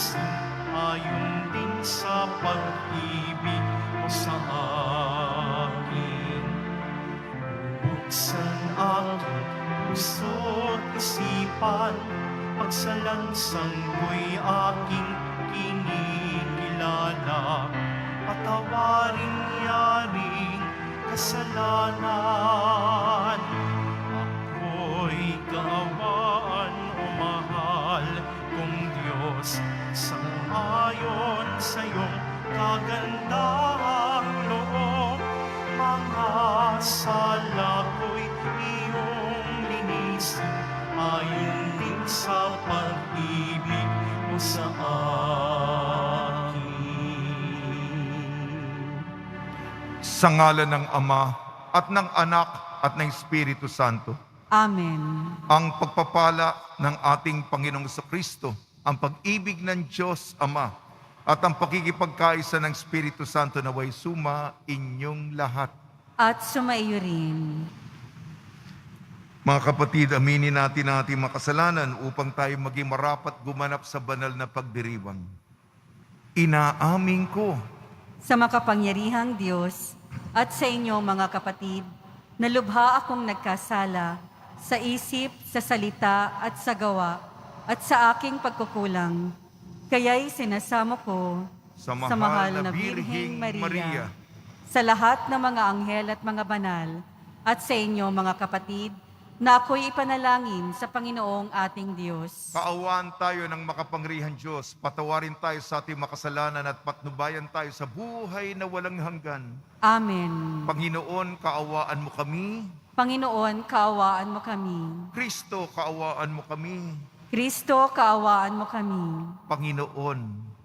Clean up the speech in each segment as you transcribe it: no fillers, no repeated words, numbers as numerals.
linisin ayon din sa pag-ibig mo sa akin. Buksan aking puso't isipan, pagsalansang ko'y aking kinikilala. Patawarin yaring kasalanan, ako'y kaawaan o mahal kong Diyos. Sang-ayon sa iyong kagandahang loob, mga sala ko'y iyong linisin ayon din sa pag-ibig mo sa akin. Sa ngalan ng Ama at ng Anak at ng Espiritu Santo. Amen. Ang pagpapala ng ating Panginoong Kristo, ang pag-ibig ng Diyos Ama, at ang pakikipagkaisa ng Espiritu Santo naway suma inyong lahat. At sumaiyo rin. Mga kapatid, aminin natin ang ating makasalanan upang tayo maging marapat gumanap sa banal na pagdiriwang. Inaamin ko Sa makapangyarihang Diyos at sa inyo mga kapatid, na lubha akong nagkasala sa isip, sa salita at sa gawa at sa aking pagkukulang. Kaya'y sinasamo ko sa mahal na Birheng Maria, Maria, sa lahat ng mga anghel at mga banal, at sa inyo mga kapatid, na ako'y ipanalangin sa Panginoong ating Diyos. kaawaan tayo ng makapangyarihang Diyos, patawarin tayo sa ating makasalanan at patnubayan tayo sa buhay na walang hanggan. Amen. Panginoon, kaawaan mo kami. Panginoon, kaawaan mo kami. Kristo, kaawaan mo kami. Kristo, kaawaan mo kami. Panginoon,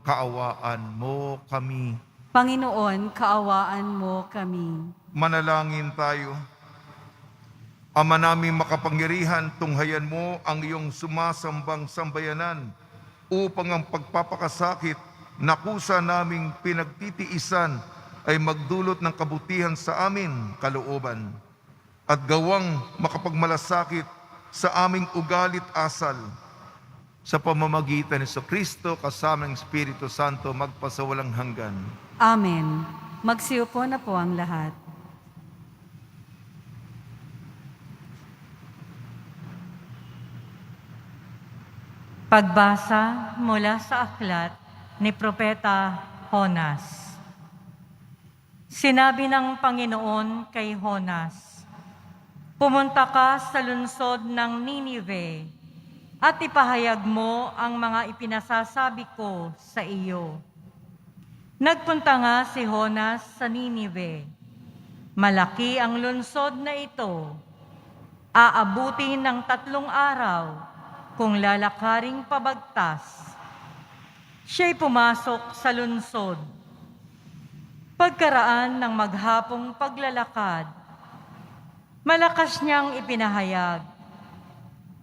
kaawaan mo kami. Panginoon, kaawaan mo kami. Manalangin tayo. Ama naming makapangyarihan, tunghayan mo ang iyong sumasambang sambayanan upang ang pagpapakasakit na kusa naming pinagtitiisan ay magdulot ng kabutihan sa amin kalooban at gawang makapagmalasakit sa aming ugalit asal. Sa pamamagitan ni Kristo kasama ng Espiritu Santo magpasawalang hanggan. Amen. Magsiupo na po ang lahat. Pagbasa mula sa aklat ni Propeta Jonas. Sinabi ng Panginoon kay Jonas, "Pumunta ka sa lungsod ng Ninive at ipahayag mo ang mga ipinasasabi ko sa iyo." Nagpunta nga si Jonas sa Ninive. Malaki ang lungsod na ito. Aabutin ng 3 araw kung lalakaring pabagtas. Siya'y pumasok sa lungsod. Pagkaraan ng maghapong paglalakad, malakas niyang ipinahayag,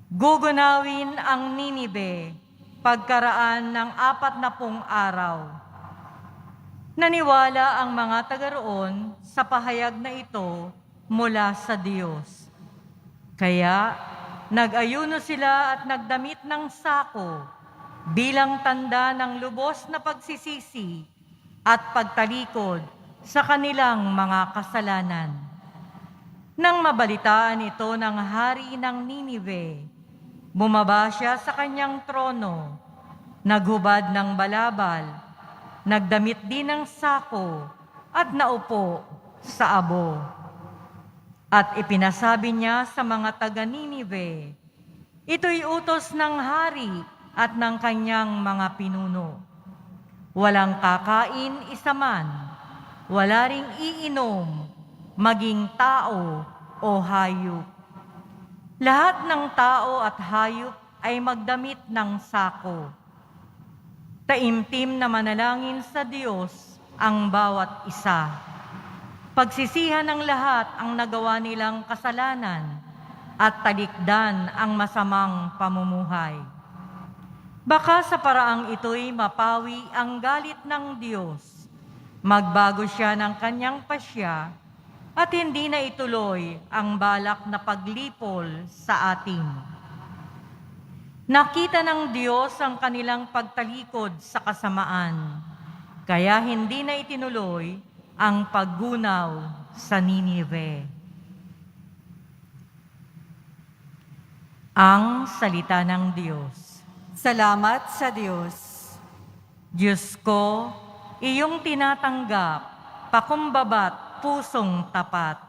gugunawin ang Ninive pagkaraan ng 40 araw. Naniwala ang mga taga roon sa pahayag na ito mula sa Diyos. Kaya nag-ayuno sila at nagdamit ng sako bilang tanda ng lubos na pagsisisi at pagtalikod sa kanilang mga kasalanan. Nang mabalitaan ito ng hari ng Ninive, bumaba siya sa kanyang trono, naghubad ng balabal, nagdamit din ng sako at naupo sa abo. At ipinasabi niya sa mga taga-Ninive, ito'y utos ng hari at ng kanyang mga pinuno. Walang kakain isa man, wala ring iinom, maging tao o hayop. Lahat ng tao at hayop ay magdamit ng sako. Taimtim na manalangin sa Diyos ang bawat isa. Pagsisihan ng lahat ang nagawa nilang kasalanan at talikdan ang masamang pamumuhay. Baka sa paraang ito'y mapawi ang galit ng Diyos. Magbago siya ng kanyang pasya at hindi na ituloy ang balak na paglipol sa atin. Nakita ng Diyos ang kanilang pagtalikod sa kasamaan, kaya hindi na itinuloy ang paggunaw sa Ninive. Ang salita ng Diyos. Salamat sa Diyos. Diyos ko, iyong tinatanggap, pakumbabat, pusong tapat.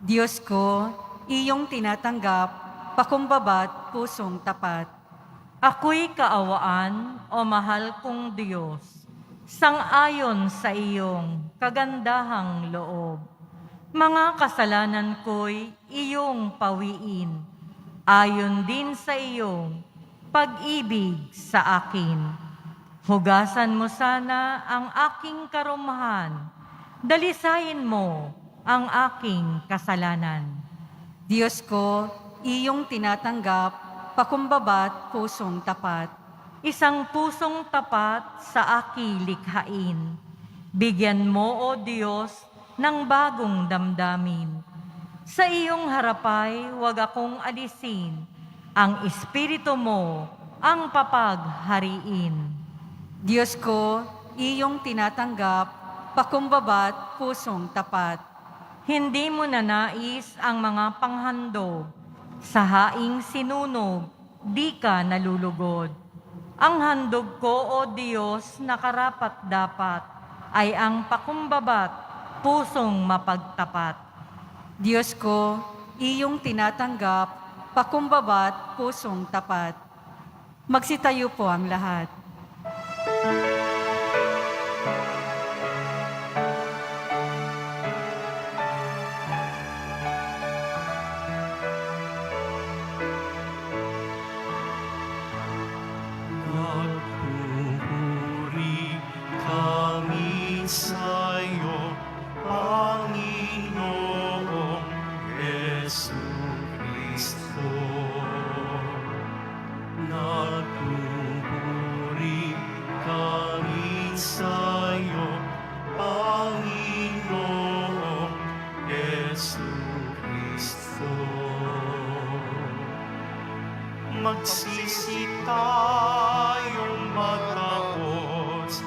Diyos ko, iyong tinatanggap, pakumbabat, pusong tapat. Ako'y kaawaan, o mahal kong Diyos, sang-ayon sa iyong kagandahang loob. Mga kasalanan ko'y iyong pawiin, ayon din sa iyong pag-ibig sa akin. Hugasan mo sana ang aking karumahan, dalisayin mo ang aking kasalanan. Diyos ko, iyong tinatanggap, pakumbabat, pusong tapat. Isang pusong tapat sa aking likhain. Bigyan mo, O Diyos, ng bagong damdamin. Sa iyong harapay, huwag akong alisin. Ang Espiritu mo ang papaghariin. Diyos ko, iyong tinatanggap, pakumbabat, pusong tapat. Hindi mo nanais ang mga panghandog. Sa haing sinunog, di ka nalulugod. Ang handog ko, O Diyos, na karapat-dapat, ay ang pakumbabat, pusong mapagtapat. Diyos ko, iyong tinatanggap, pakumbabat, pusong tapat. Magsitayo po ang lahat. Nagpupuri kami sa'yo, Panginoong Jesucristo. Nagpupuri kami sa'yo, Panginoong Jesucristo. Magsisi tayong matapos,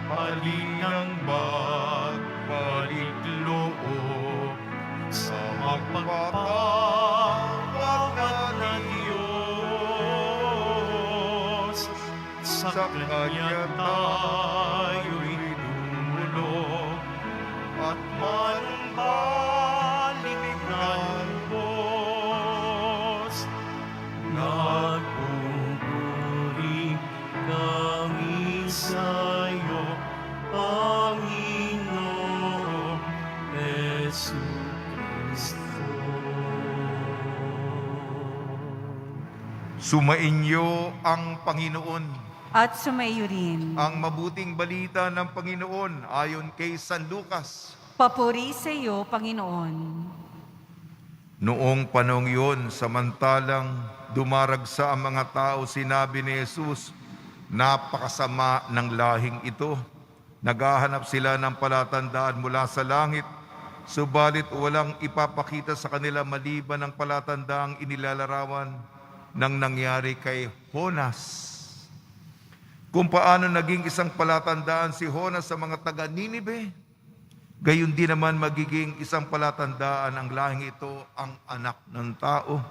palinang magbalik loob sa magpapawagad na Diyos. Sa Kanya tayo'y dumulog at manumbalik ng Diyos. Nagpupuri kami sa'yo, Panginoong Jesucristo. Sumainyo ang Panginoon. At sumaiyo rin. Ang mabuting balita ng Panginoon ayon kay San Lucas. Papuri sa iyo, Panginoon. Noong panahong yun, samantalang dumaragsa ang mga tao, sinabi ni Jesus, napakasama ng lahing ito. Naghahanap sila ng palatandaan mula sa langit, subalit walang ipapakita sa kanila maliban ang palatandaang inilalarawan ng nangyari kay Jonas. Kung paano naging isang palatandaan si Jonas sa mga taga-Ninive, gayon din naman magiging isang palatandaan ang lahing ito, ang anak ng tao.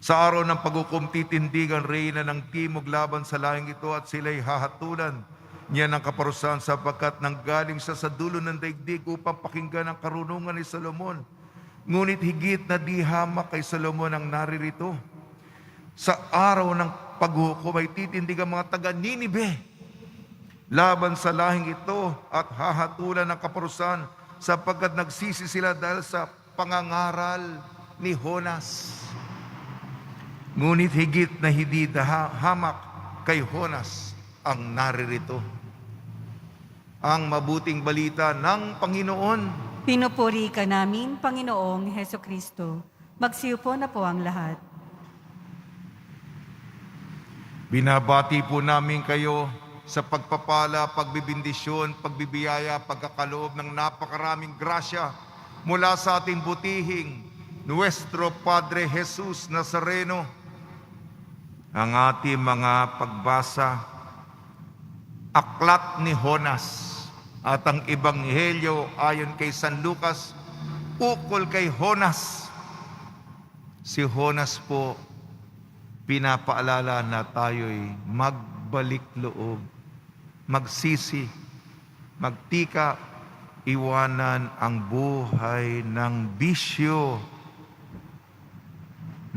Sa araw ng paghukom, titindigan reyna ng timog laban sa lahing ito at sila'y hahatulan niya ng kaparusahan sapagkat nanggaling siya sa dulo ng daigdig upang pakinggan ang karunungan ni Solomon. Ngunit higit na di hamak kay Solomon ang naririto. Sa araw ng paghukom ay titindig ang mga taga-Ninive laban sa lahing ito at hahatulan ng kaparusahan sapagkat nagsisi sila dahil sa pangangaral ni Jonas. Ngunit higit na hindi hamak kay Jonas ang naririto. Ang mabuting balita ng Panginoon. Pinupuri ka namin, Panginoong Hesukristo. Magsiupo na po ang lahat. Binabati po namin kayo sa pagpapala, pagbibindisyon, pagbibiyaya, pagkakaloob ng napakaraming grasya mula sa ating butihing Nuestro Padre Jesus Nazareno. ang ating mga pagbasa, aklat ni Jonas at ang Ebanghelyo ayon kay San Lucas, ukol kay Jonas. Si Jonas po, pinapaalala na tayo'y magbalik loob, magsisi, magtika, iwanan ang buhay ng bisyo.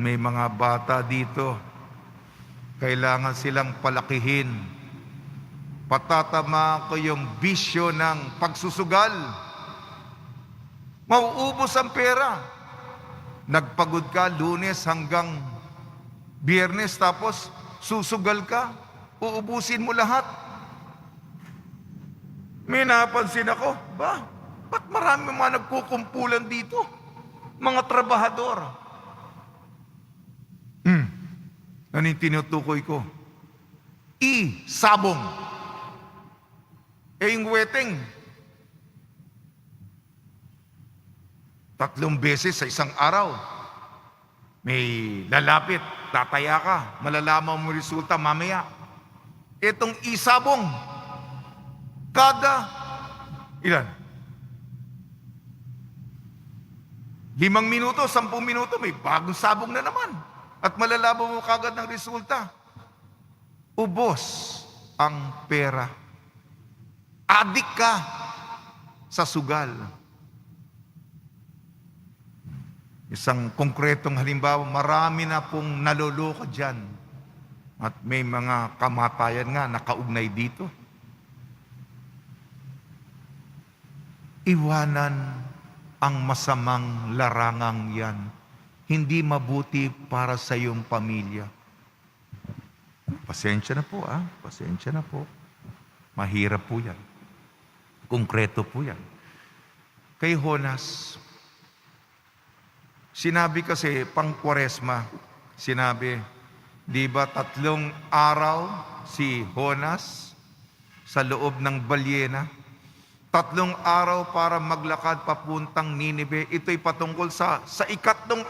May mga bata dito, kailangan silang palakihin. Patatama ko yung bisyo ng pagsusugal. Mauubos ang pera. Nagpagod ka Lunes hanggang Biyernes, tapos susugal ka, uubusin mo lahat. May napansin ako, ba't marami mga nagkukumpulan dito? Mga trabahador. Ano yung tinutukoy ko? Sabong. Yung weteng, 3 beses sa isang araw. May lalapit, tataya ka, malalaman mo resulta mamaya. Itong isabong, kada ilan? 5 minuto, 10 minuto, may bagong sabong na naman. At malalaman mo kagad ng resulta. Ubos ang pera. Adik ka sa sugal. Isang konkretong halimbawa, marami na pong naloloko dyan. At may mga kamatayan nga nakaugnay dito. Iwanan ang masamang larangang yan. Hindi mabuti para sa iyong pamilya. Pasensya na po, pasensya na po. Mahirap po yan. Konkreto po yan. Kay Jonas, sinabi kasi pang Kwaresma, sinabi, di ba 3 araw si Jonas sa loob ng balyena? 3 araw para maglakad papuntang Ninive. Ito'y patungkol sa 4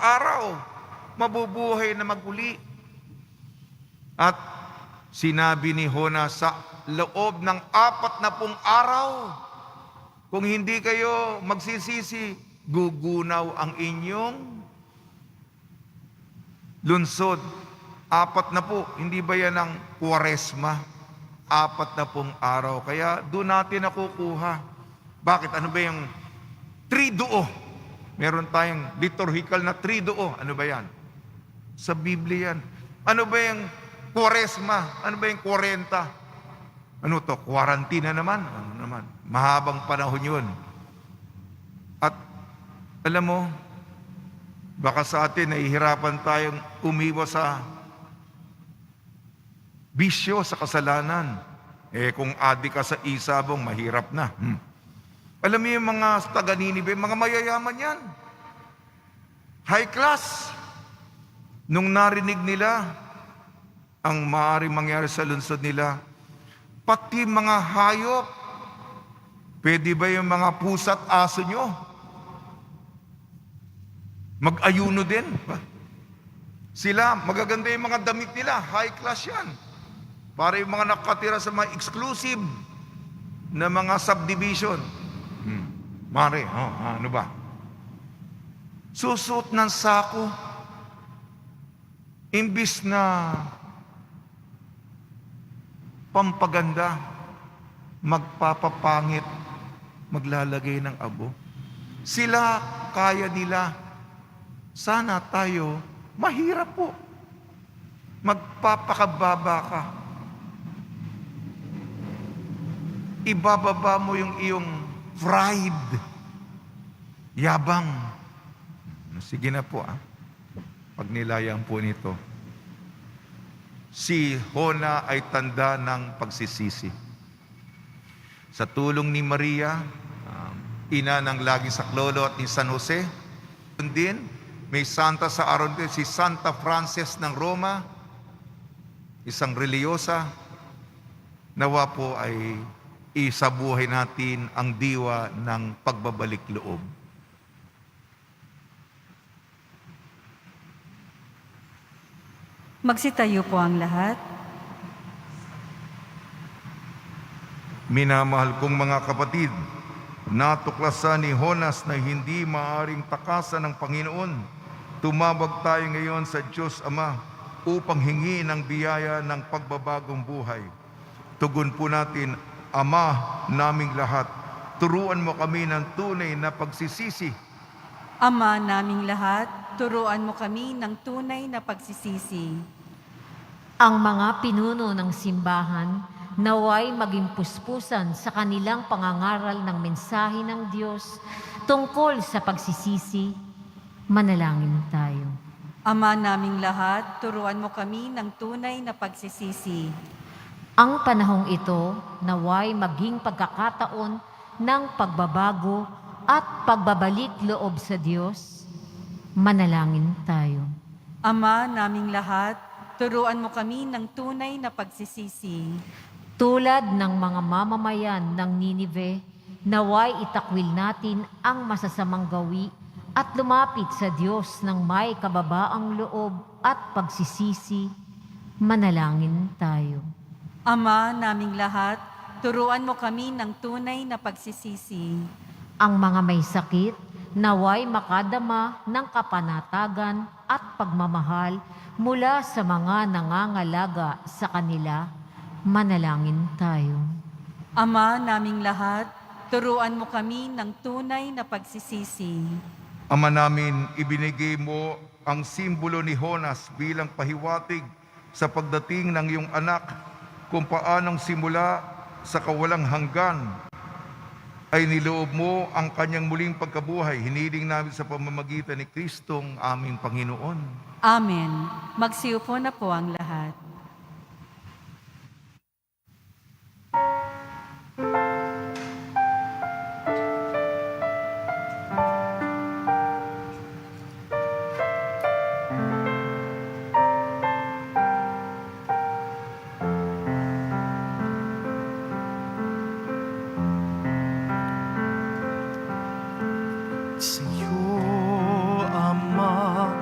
araw. Mabubuhay na maguli. At sinabi ni Jonas, sa loob ng 40 araw, kung hindi kayo magsisisi, gugunaw ang inyong lunsod. 40, hindi ba yan ang Kwaresma? 40 araw. Kaya doon natin nakukuha. Bakit? Ano ba yung triduo? Meron tayong liturgical na triduo. Ano ba yan? Sa Biblia yan. Ano ba yung Kwaresma? Ano ba yung 40? Ano to? Quarantine naman? Ano naman? Mahabang panahon yun. At alam mo, baka sa atin nahihirapan tayong umiwas sa bisyo, sa kasalanan. Kung adik ka sa isabong, mahirap na. Alam mo yung mga taga-Ninive, mga mayayaman yan. High class. Nung narinig nila ang maaaring mangyari sa lungsod nila, pati mga hayop, pwede ba yung mga pusa at aso nyo mag-ayuno din? Sila, magaganda yung mga damit nila, high class yan. Para yung mga nakatira sa mga exclusive na mga subdivision. Mare, ano ba? Susuot ng sako, imbis na pampaganda, magpapapangit, maglalagay ng abo. Sila, kaya nila. Sana tayo, mahirap po. Magpapakababa ka. Ibababa mo yung iyong pride, yabang. Sige na po, pag nilayang po nito. Si Hona ay tanda ng pagsisisi. Sa tulong ni Maria, ina ng laging saklolo at ni San Jose, din, may santa sa araw din, si Santa Frances ng Roma, isang reliyosa. Nawa po ay isabuhay natin ang diwa ng pagbabalik loob. Magsitayo po ang lahat. Minamahal kong mga kapatid, natuklasan ni Jonas na hindi maaring takasan ng Panginoon. Tumawag tayo ngayon sa Diyos Ama upang hingi ng biyaya ng pagbabagong buhay. Tugon po natin, Ama naming lahat, turuan mo kami ng tunay na pagsisisi. Ama naming lahat, turuan mo kami ng tunay na pagsisisi. Ang mga pinuno ng simbahan naway maging puspusan sa kanilang pangangaral ng mensahe ng Diyos tungkol sa pagsisisi. Manalangin tayo. Ama naming lahat, turuan mo kami ng tunay na pagsisisi. Ang panahong ito naway maging pagkakataon ng pagbabago at pagbabalik loob sa Diyos. Manalangin tayo. Ama naming lahat, turuan mo kami ng tunay na pagsisisi. Tulad ng mga mamamayan ng Ninive, naway itakwil natin ang masasamang gawi at lumapit sa Diyos ng may kababaang loob at pagsisisi. Manalangin tayo. Ama naming lahat, turuan mo kami ng tunay na pagsisisi. Ang mga may sakit, naway makadama ng kapanatagan at pagmamahal mula sa mga nangangalaga sa kanila. Manalangin tayo. Ama naming lahat, turuan mo kami ng tunay na pagsisisi. Ama namin, ibinigay mo ang simbolo ni Jonas bilang pahiwatig sa pagdating ng iyong anak, kung paanong simula sa kawalang hanggan ay niloob mo ang kanyang muling pagkabuhay. Hiniling namin sa pamamagitan ni Kristong aming Panginoon. Amen. Magsiupo na po ang lahat. Sa'yo, Ama,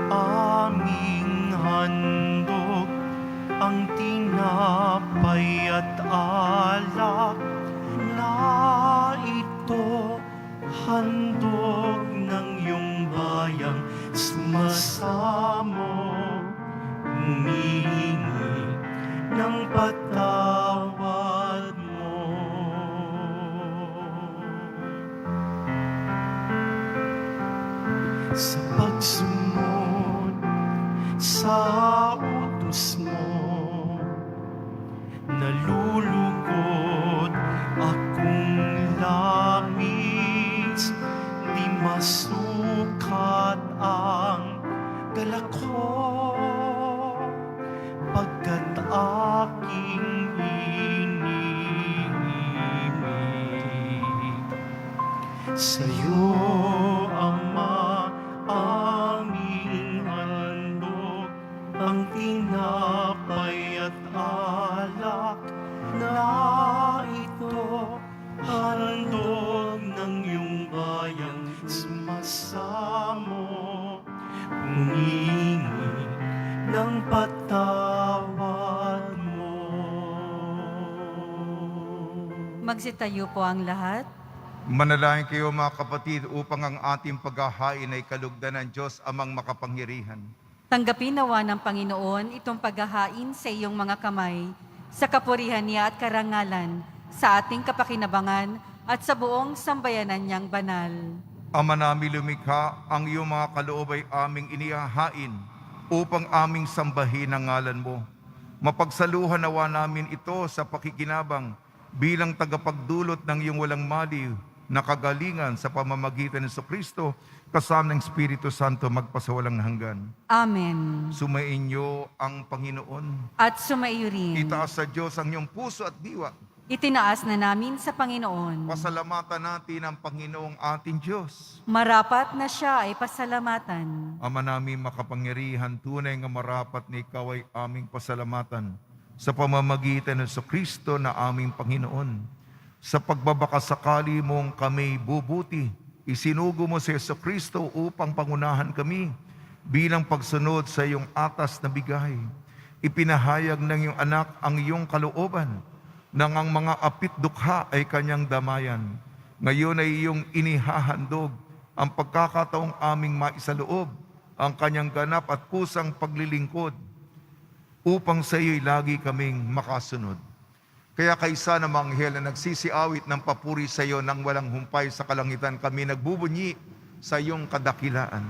aming handog, ang tinapay at alak na ito, handog ng iyong bayang sumasamo, humihingi ng patawad mo. Sa pagsunod sa utos mo, nalulugod akong labis, di masukat ang galak ko, pagkat aking iniibig. Sa'yo, Ama, aming handog, ang tinapay at alak na ito, handog ng iyong bayang sumasamo, humingi ng patawad mo. Magsitayo po ang lahat. Manalangin kayo mga kapatid upang ang ating paghahain ay kalugdan ng Diyos amang makapangyarihan. Tanggapin nawa ng Panginoon itong paghahain sa iyong mga kamay, sa kapurihan niya at karangalan, sa ating kapakinabangan at sa buong sambayanan niyang banal. Ama namin lumikha, ang iyong mga kaloob ay aming inihahain upang aming sambahin ang ngalan mo. Mapagsaluhan nawa namin ito sa pakikinabang bilang tagapagdulot ng iyong walang maliw na kagalingan sa pamamagitan ng Kristo kasama ng Espiritu Santo magpasawalang hanggan. Amen. Sumainyo ang Panginoon. At sumaiyo rin. Itaas sa Diyos ang iyong puso at diwa. Itinaas na namin sa Panginoon. Pasalamatan natin ang Panginoong ating Diyos. Marapat na siya ay pasalamatan. Ama namin makapangyarihan, tunay nga marapat na ikaw ay aming pasalamatan sa pamamagitan ng Kristo na aming Panginoon. Sa pagbabakasakali mong kami bubuti, isinugo mo si Kristo upang pangunahan kami bilang pagsunod sa iyong atas na bigay. Ipinahayag ng iyong anak ang iyong kalooban, nang ang mga apit dukha ay kanyang damayan. Ngayon ay iyong inihahandog ang pagkakataong aming maisaloob, ang kanyang ganap at kusang paglilingkod, upang sa iyo'y lagi kaming makasunod. Kaya kaisa ng mga anghel na nagsisiawit ng papuri sa iyo nang walang humpay sa kalangitan, kami nagbubunyi sa iyong kadakilaan.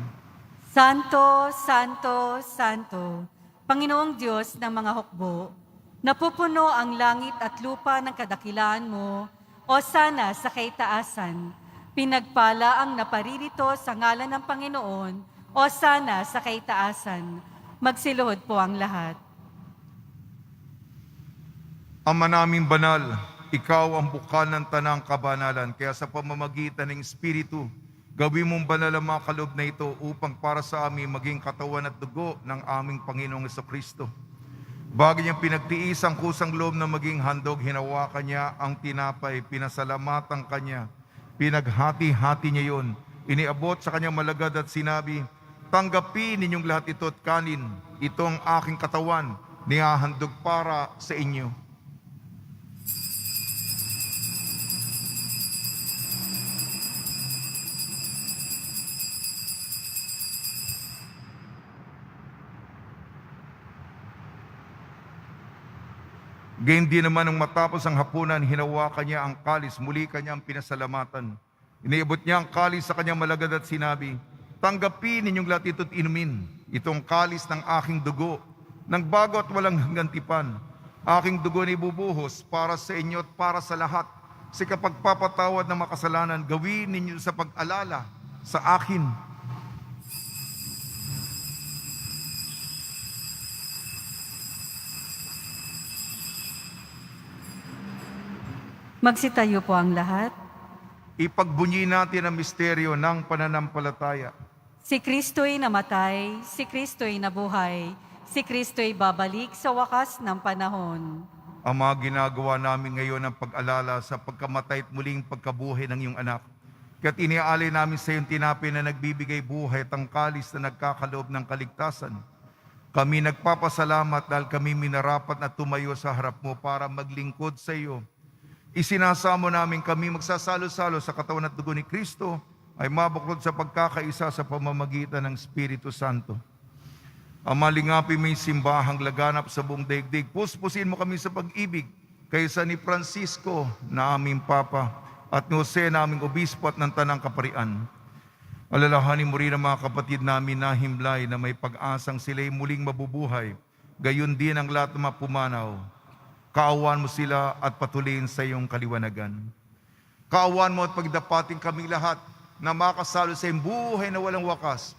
Santo, Santo, Santo, Panginoong Diyos ng mga hukbo, napupuno ang langit at lupa ng kadakilaan mo, o sana sa kaitaasan. Pinagpala ang naparirito sa ngalan ng Panginoon, o sana sa kaitaasan. Magsiluhod po ang lahat. Ama naming banal, ikaw ang bukal ng tanang kabanalan, kaya sa pamamagitan ng Espiritu, gawin mong banal ang mga kaloob na ito upang para sa amin maging katawan at dugo ng aming Panginoong Jesucristo. Bago niyang pinagtiis ang kusang loob na maging handog, hinawakan niya ang tinapay, pinasalamatan kanya, pinaghati-hati niya yun, iniabot sa kanyang malagad at sinabi, tanggapin ninyong lahat ito at kanin, ito ang aking katawan, nihahandog para sa inyo. Gayun din naman nung matapos ang hapunan, hinawakan niya ang kalis, muli kanyang pinasalamatan. Iniabot niya ang kalis sa kanyang malagad at sinabi, tanggapin ninyong lahat ito't inumin, itong kalis ng aking dugo, ng bago at walang hanggang tipan. Aking dugo ni bubuhos para sa inyo at para sa lahat. Sa kapagpapatawad ng makasalanan, gawin ninyo sa pag-alala sa akin. Magsitayo po ang lahat. Ipagbunyi natin ang misteryo ng pananampalataya. Si Kristo'y namatay, si Kristo'y nabuhay, si Kristo'y babalik sa wakas ng panahon. Ang mga ginagawa namin ngayon ang pag-alala sa pagkamatay at muling pagkabuhay ng iyong anak. Kaya't iniaalay namin sa iyong tinapay na nagbibigay buhay at ang kalis na nagkakaloob ng kaligtasan. Kami nagpapasalamat dahil kami minarapat na tumayo sa harap mo para maglingkod sa iyo. Isinasamo namin kami magsasalo-salo sa katawan at dugo ni Kristo ay mabuklod sa pagkakaisa sa pamamagitan ng Espiritu Santo. Ama, lingapin mo yung simbahang laganap sa buong daigdig. Puspusin mo kami sa pag-ibig kaysa ni Francisco na aming Papa at ni Jose na aming Obispo at ng Tanang Kaparian. Alalahanin mo rin ang mga kapatid namin na himlay na may pag-asang sila'y muling mabubuhay. Gayon din ang lahat ng mga pumanaw. Kaawan mo sila at patuloyin sa iyong kaliwanagan. Kaawan mo at pagdapatin kaming lahat na makasalo sa iyong buhay na walang wakas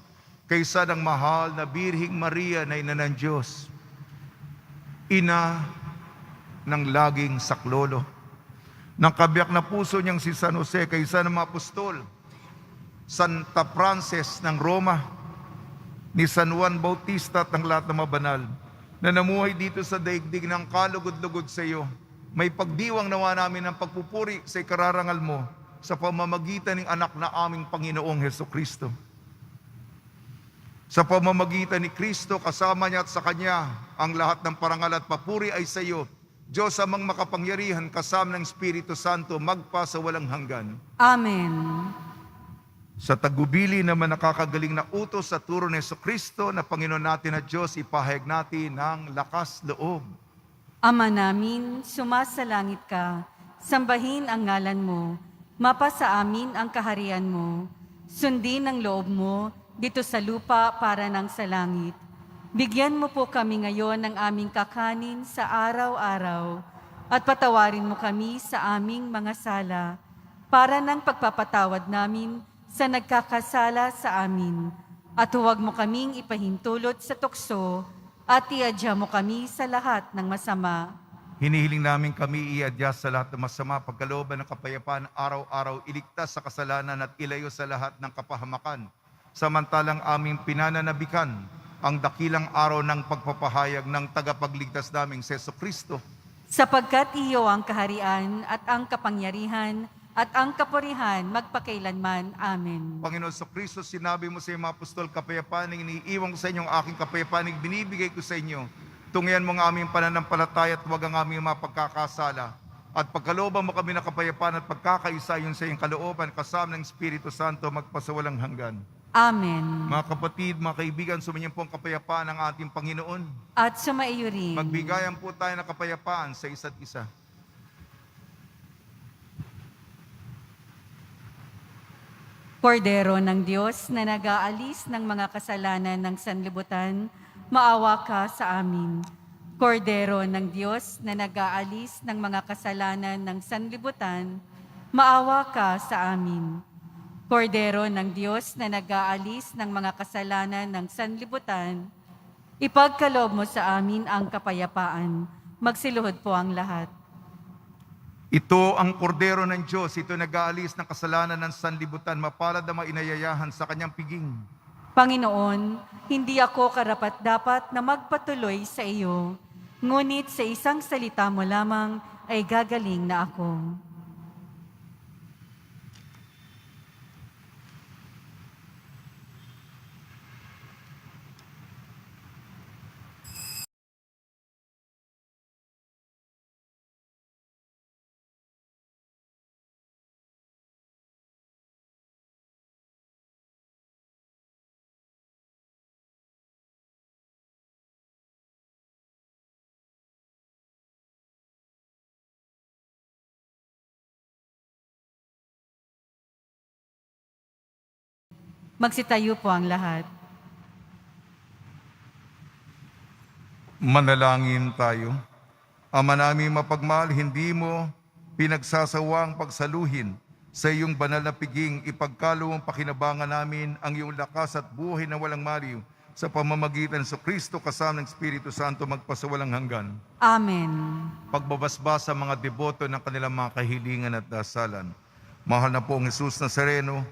kaysa ng mahal na Birhing Maria na ina ng Diyos, ina ng laging saklolo, ng kabiyak na puso niyang si San Jose kaysa ng mga apostol, Santa Frances ng Roma, ni San Juan Bautista at ng lahat ng mga banal na namuhay dito sa daigdig ng kalugod-lugod sa iyo. May pagdiwang nawa namin ng pagpupuri sa ikararangal mo sa pamamagitan ng anak na aming Panginoong Hesukristo. Sa pamamagitan ni Kristo, kasama niya at sa Kanya, ang lahat ng parangal at papuri ay sa iyo, Diyos amang makapangyarihan, kasama ng Espiritu Santo, magpa sa walang hanggan. Amen. Sa tagubili naman nakakagaling na utos sa turo ni Jesucristo na Panginoon natin at Diyos, ipahayag natin ng lakas loob. Ama namin, sumasalangit ka, sambahin ang ngalan mo, mapasa amin ang kaharian mo, sundin ang loob mo dito sa lupa para ng sa langit. Bigyan mo po kami ngayon ng aming kakanin sa araw-araw at patawarin mo kami sa aming mga sala para ng pagpapatawad namin sa nagkakasala sa amin. At huwag mo kaming ipahintulot sa tukso at iadya mo kami sa lahat ng masama. Hinihiling namin kami iadya sa lahat ng masama, pagkalooban ng kapayapaan, araw-araw iligtas sa kasalanan at ilayo sa lahat ng kapahamakan. Samantalang aming pinananabikan ang dakilang araw ng pagpapahayag ng tagapagligtas naming si Jesucristo. Sapagkat iyo ang kaharian at ang kapangyarihan at ang kapurihan magpakailanman. Amen. Panginoon sa Kristo, sinabi mo sa iyong mga apostol, kapayapaan ang iniiwan ko sa inyo, ang aking kapayapaan ang binibigay ko sa inyo. Tungayan mo ang aming pananampalataya at huwag ang aming mapagkakasala. At pagkalooban mo kami ng kapayapaan at pagkakaisa yun sa iyong kalooban, kasama ng Espiritu Santo, magpasawalang hanggan. Amen. Mga kapatid, mga kaibigan, sumayin po ang kapayapaan ng ating Panginoon. At sumaiyo rin. Magbigayan po tayo ng kapayapaan sa isa't isa. Kordero ng Diyos na nag-aalis ng mga kasalanan ng sanlibutan, maawa ka sa amin. Kordero ng Diyos na nag-aalis ng mga kasalanan ng sanlibutan, maawa ka sa amin. Kordero ng Diyos na nag-aalis ng mga kasalanan ng sanlibutan, ipagkaloob mo sa amin ang kapayapaan. Magsiluhod po ang lahat. Ito ang kordero ng Diyos, ito nag-aalis ng kasalanan ng sanlibutan, mapalad na mainayayahan sa kanyang piging. Panginoon, hindi ako karapat-dapat na magpatuloy sa iyo, ngunit sa isang salita mo lamang ay gagaling na ako. Magsitayo po ang lahat. Manalangin tayo. Ama namin mapagmahal, hindi mo pinagsasawang pagsaluhin sa iyong banal na piging, ipagkaloob pakinabangan namin ang iyong lakas at buhay na walang maliw sa pamamagitan sa Kristo kasama ng Espiritu Santo magpasawalang hanggan. Amen. Pagbabasbas sa mga deboto ng kanilang mga kahilingan at dasalan. Mahal na po ang Jesus Nazareno,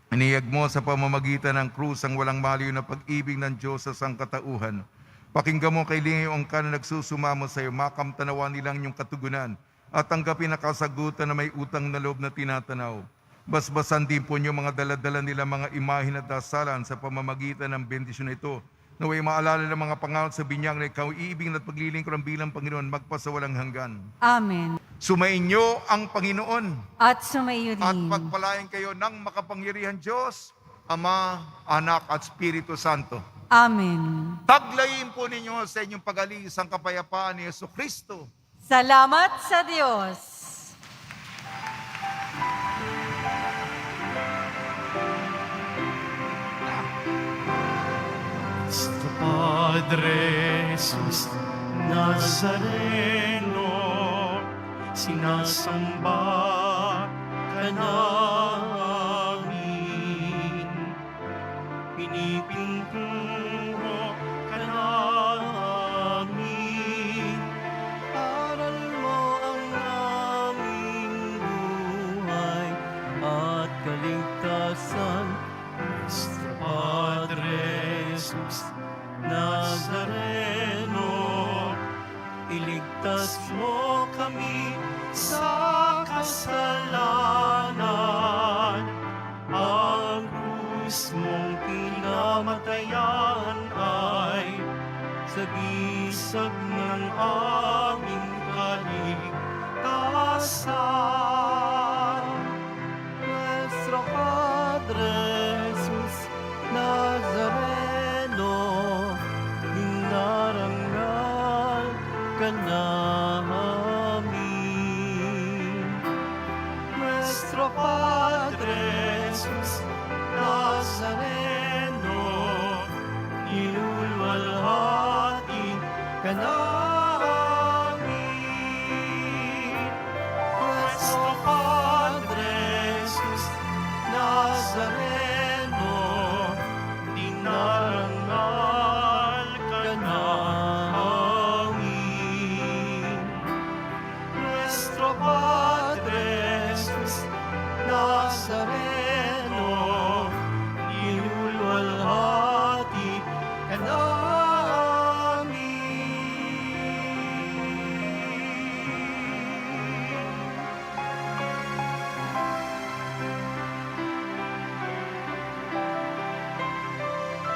iniyag mo sa pamamagitan ng krus ang walang maliw na pag-ibig ng Diyos sa sangkatauhan. Pakinggan mo kay Lingayong ka na nagsusumamo sa iyo, makamtanawan nilang iyong katugunan at tanggapin na kasagutan na may utang na loob na tinatanaw. Basbasan din po niyo mga daladala nila mga imahin at dasalan sa pamamagitan ng bendisyon na ito. Naway maalala ng mga pangalan sa binyag na ikaw iibig at paglilingkuran bilang Panginoon magpasawalang hanggan. Amen. Sumainyo ang Panginoon At sumaiyo at rin. pagpalain kayo ng makapangyarihan Diyos, Ama, Anak at Espiritu Santo. Amen. Taglayin po ninyo sa inyong pag-alis ang kapayapaan ni Jesucristo. Salamat sa Diyos. Nuestro Padre Jesus Nazareno, sinasamba ka namin, pinipinturo ka namin, aral mo ang aming buhay at kaligtasan. Nuestro Padre Jesus Nazareno, iligtas mo kami sa kasalanan. Ang krus mong pinamatayan ay sagisag ng aming kaligtasan. Nuestro Padre Jesus Nazareno, dinarangal ka namin. Nuestro Padre Jesus Nazareno, nilulwalhati ka namin.